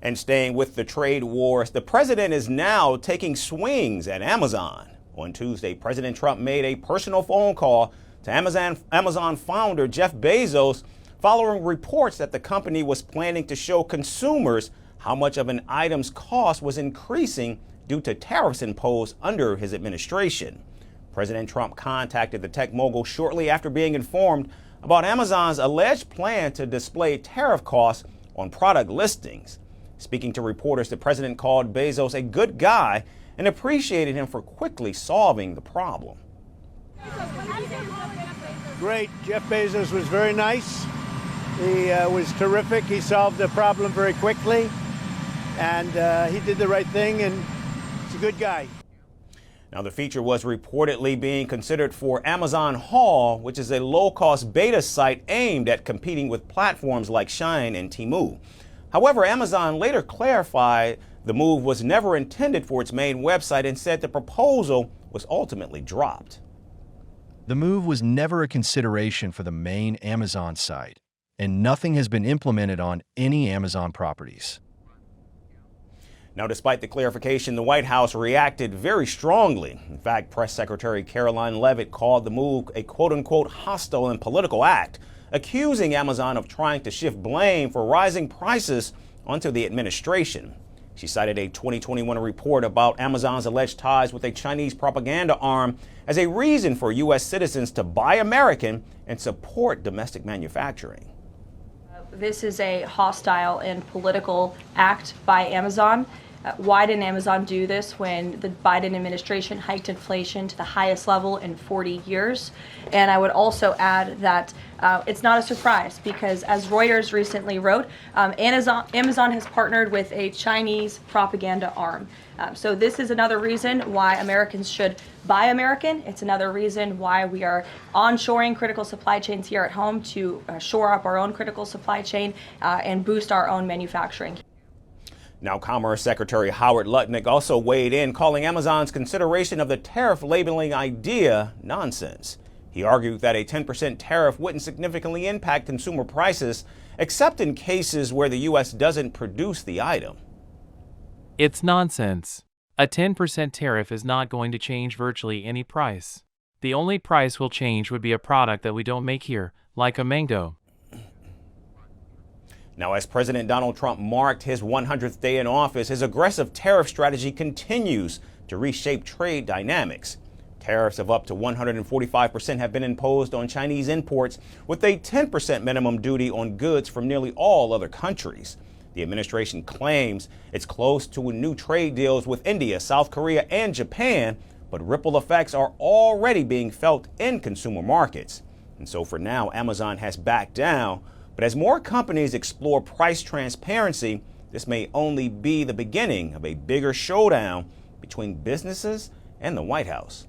And staying with the trade wars, the president is now taking swings at Amazon. On Tuesday, President Trump made a personal phone call to Amazon founder Jeff Bezos following reports that the company was planning to show consumers how much of an item's cost was increasing due to tariffs imposed under his administration. President Trump contacted the tech mogul shortly after being informed about Amazon's alleged plan to display tariff costs on product listings. Speaking to reporters, the president called Bezos a good guy and appreciated him for quickly solving the problem. Great. Jeff Bezos was very nice. He was terrific. He solved the problem very quickly, and he did the right thing, and he's a good guy. Now, the feature was reportedly being considered for Amazon Haul, which is a low-cost beta site aimed at competing with platforms like Shein and Temu. However, Amazon later clarified the move was never intended for its main website and said the proposal was ultimately dropped. The move was never a consideration for the main Amazon site, and nothing has been implemented on any Amazon properties. Now, despite the clarification, the White House reacted very strongly. In fact, Press Secretary Caroline Leavitt called the move a quote-unquote hostile and political act, accusing Amazon of trying to shift blame for rising prices onto the administration. She cited a 2021 report about Amazon's alleged ties with a Chinese propaganda arm as a reason for U.S. citizens to buy American and support domestic manufacturing. This is a hostile and political act by Amazon. Why didn't Amazon do this when the Biden administration hiked inflation to the highest level in 40 years? And I would also add that it's not a surprise because, as Reuters recently wrote, Amazon has partnered with a Chinese propaganda arm. So this is another reason why Americans should buy American. It's another reason why we are onshoring critical supply chains here at home to shore up our own critical supply chain and boost our own manufacturing. Now, Commerce Secretary Howard Lutnick also weighed in, calling Amazon's consideration of the tariff labeling idea nonsense. He argued that a 10% tariff wouldn't significantly impact consumer prices, except in cases where the U.S. doesn't produce the item. It's nonsense. A 10% tariff is not going to change virtually any price. The only price will change would be a product that we don't make here, like a mango. Now, as President Donald Trump marked his 100th day in office, his aggressive tariff strategy continues to reshape trade dynamics. Tariffs of up to 145% have been imposed on Chinese imports, with a 10% minimum duty on goods from nearly all other countries. The administration claims it's close to new trade deals with India, South Korea, and Japan, but ripple effects are already being felt in consumer markets. And so for now, Amazon has backed down. But as more companies explore price transparency, this may only be the beginning of a bigger showdown between businesses and the White House.